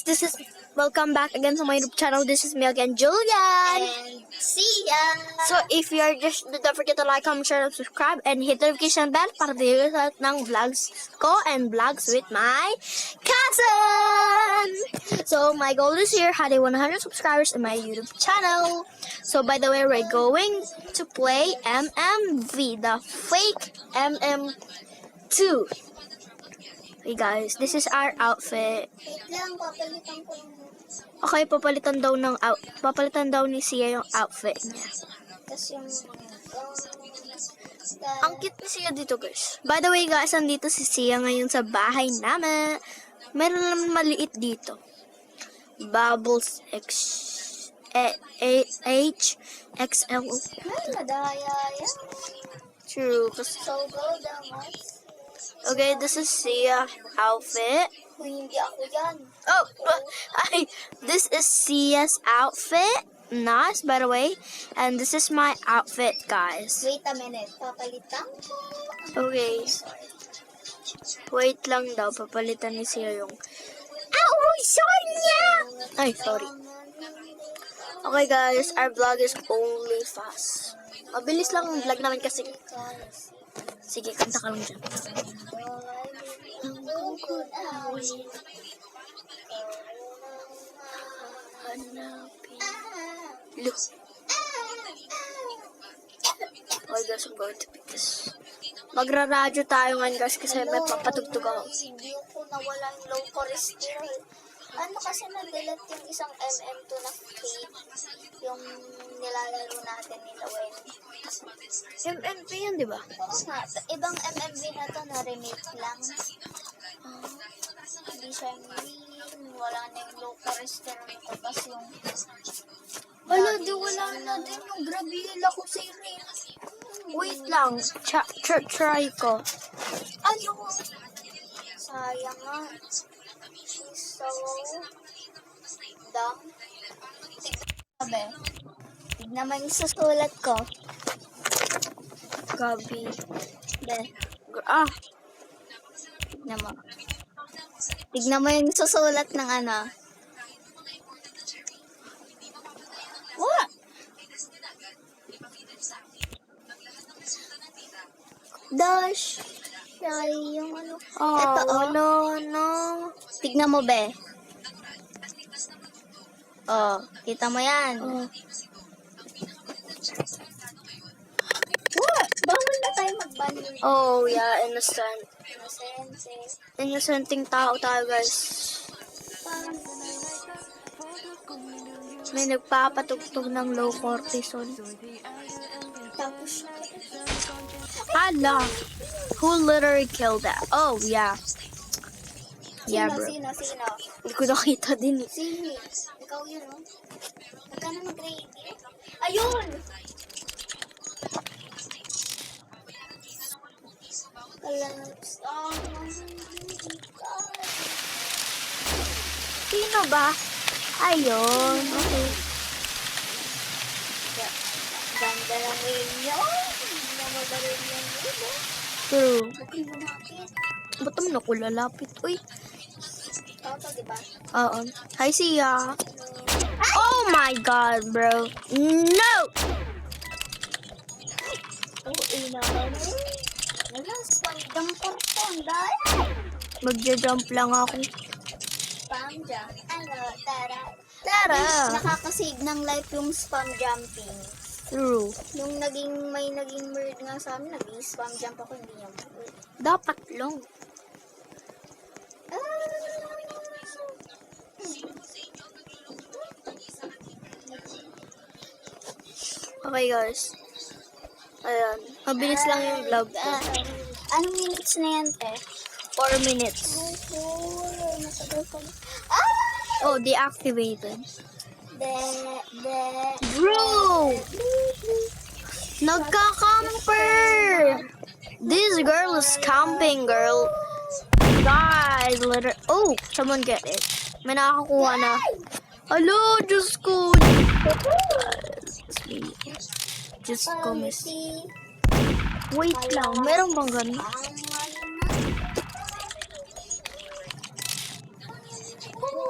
guys, welcome back again to my YouTube channel. This is me again, Julian. And see ya! So if you are just, don't forget to like, comment, share, and subscribe, and hit the notification bell para di lahat ng vlogs ko and vlogs with my cousin. So my goal this year had 100 subscribers in my YouTube channel. So by the way, we're going to play MMV, the fake MM2. Hey guys, this is our outfit. Wait lang, papalitan ko yung Okay, papalitan daw ni Sia yung outfit niya. kasi yung Ang cute ni Sia dito, guys. By the way, guys, andito si Sia ngayon sa bahay namin. Meron naman maliit dito. Bubbles HXL. madaya yan. True. Kasi, So go down, okay, this is Sia outfit. Kung hindi ako yan. Oh, this is Sia's outfit. Nice, by the way. And this is my outfit, guys. Wait a minute, papalitan ko. Okay. Wait lang daw, papalitan ni Sia yung... Ow! Sonia! Ay, sorry. Okay, guys, our vlog is only fast. Mabilis lang ang vlog namin kasi... Sige, kanta ka lang dyan. Look. Okay, guys, I'm going to pick this. Magra-radyo tayo ngayon, guys, kasi may papatugtog ako. Hindi ko nawalan low cholesterol. Ano kasi na-delete yung isang MM2 na fake. Yung nilalaro natin nila when. MMP yan, di ba? Oo nga, ibang MMV na to na remake lang. Hindi siya yung wala na yung low cholesterol ko kasi yung Wala, wala na din yung Gravilla ko si Rin. Wait lang, try ko. ayun. Sayang nga. She's so dumb. Sabi, tignan mo yung susulat ko. Gabi. Be, tignan mo. Tignan mo yung susulat ng ano. What? Dash. Ay, yung ano. Oh, Ito, oh. no. Tignan mo, be. Oh, kita mo yan. Oh. What? Bawal na tayo mag-ban. Oh, yeah, innocent. Innocent. Innocenting tao tayo, guys. May nagpapatugtog ng low cortisol. Tapos, Hala! Who literally killed that? Oh, yeah. Yeah, bro. Sino? Hindi ko nakita din eh. Sino? Ikaw yun, no? Huwag ka na mag-rate. Ayun! Kalaps. Oh, Sino ba? Ayun. Okay. ganda lang rin yun. Hindi na magaling yan yun, True. Bakit mo nakit? Ba't naman ako lalapit? Uy. Toto, diba? Oo. Hi, Sia. Oh my God, bro. No! Oo, naman. Wala, spam po ang dahil. Magja-jump lang ako. Spam jump. Ano, tara. Tara! Nakakasave ng life yung spam jumping. True. Nung may naging murd nga sa amin, nag-spam jump ako, hindi niya murd. Dapat lang. Okay, guys. Ayan. Mabilis lang yung vlog ko. Anong minutes na yan, te? 4 minutes. Matagal pa. Oh, deactivated. De. Bro! Nagka-camper! This girl is camping, girl. Guys, oh, someone get it. May nakakakuha na. Hello, Diyos ko. Diyos ko, miss. Wait lang, meron bang ganun?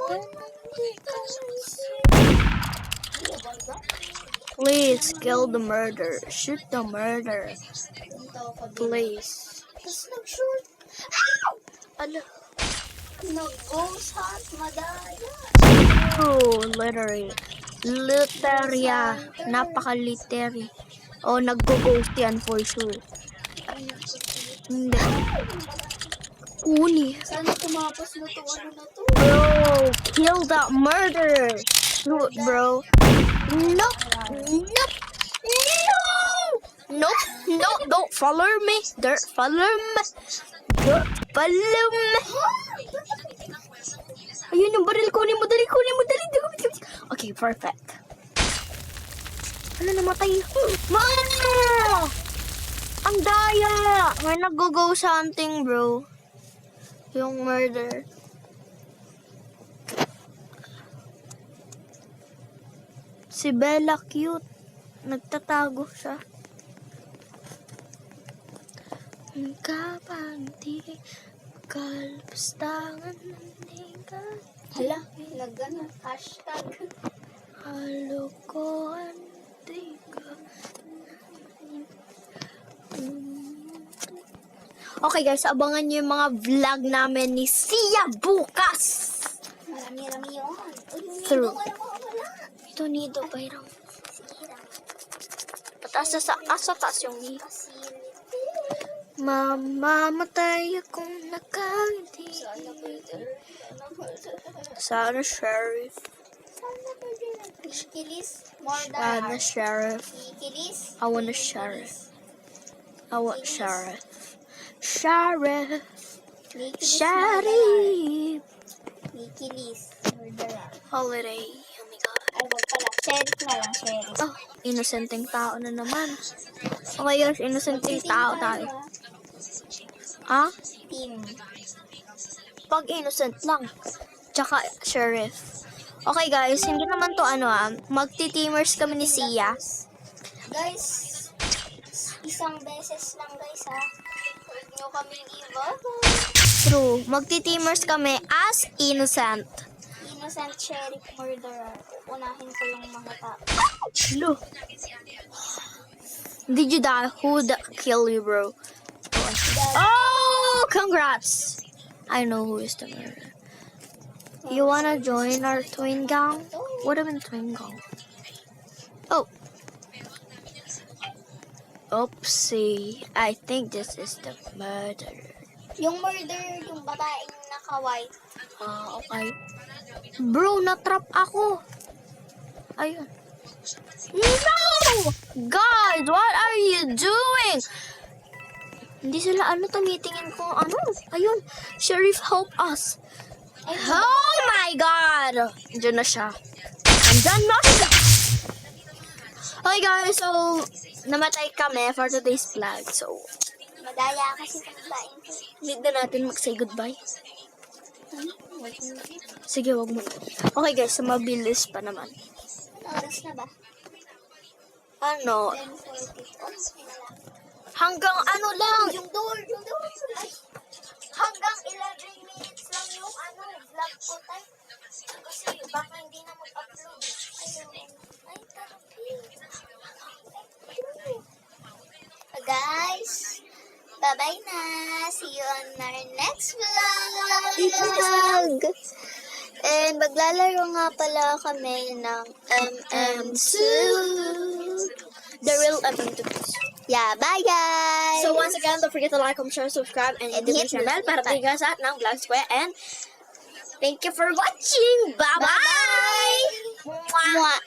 Ang Please kill the murderer. Shoot the murderer. Please. Tapos nag-shoot. Ano? Nag-ghost hunt, madaya. Oh, literary. Literia. Napaka-literary. Oh, nag-ghost yan for sure. Hindi. Uni. Sana tumapos na to, ano na to. Bro, kill that murderer. Shoot, bro. Nope. Nope. No. Nope. No, don't follow me. Don't follow me. Don't follow me. Ayun yung baril. Kunin mo. Dali. Okay, perfect. Ano, namatay? Mama! Ang daya! May nag-go something, bro. Yung murder. Si Bella cute. Nagtatago siya. Kapanti kalpastangan hindi ka. Hala, nag-ano, hashtag. Halokohan di ka. Okay guys, abangan nyo yung mga vlog namin ni Sia bukas. Marami-rami yun. Uy, yung True. nido, wala. Ito nido, bayram. Pataas sa taas yung nido. Mamamatay akong nakangiti. Sana sheriff. Kikilis, more Sana than. sheriff. Kikilis. I want a sheriff. I want sheriff. Sheriff. Sheriff. Kikilis. Murderer. Holiday. Oh my God. Ay, wag pala. Sheriff na lang, sheriff. Oh, innocenteng tao na naman. Okay guys, innocenteng tao tayo. Ah? Team. Pag innocent lang. Tsaka sheriff. Okay guys, hindi naman to magti-teamers kami ni Sia. Guys, isang beses lang guys ha. Huwag nyo kaming i-baba. True. Magti-teamers kami as innocent. Innocent sheriff murderer. Unahin ko yung mga tao. Hello. Did you die? Who kill you, bro? Oh, congrats. I know who is the murderer. You wanna join our twin gang? What about twin gang? Oh. Oopsie. I think this is the murderer. Yung murderer, yung babaeng naka-white. Okay. Bro, natrap ako. Ayun. No! Guys, what are you doing? Hindi sila tumitingin kung Ayun. Sheriff, help us. Oh my God! Diyan na siya. Andyan na siya! Okay guys, so namatay kami for today's vlog. So, Madaya kasi ng babaeng ko. need na natin mag-say goodbye. Sige, wag mo. Okay guys, so mabilis pa naman. Oras na ba? Ano? 10:40. Oras na lang. Hanggang lang. Yung door. Ay, hanggang 11 minutes lang yung vlog ko tayo. Kasi baka hindi na mag-upload. Ay, tarapi. Guys, bye-bye na. See you on our next vlog. And maglalaro nga pala kami ng MM2. The real MM2. Yeah, bye guys! So once again, don't forget to like, comment, share, subscribe, and hit the bell para tignan sa ng Vlog Square. And thank you for watching. Bye-bye! Mwah!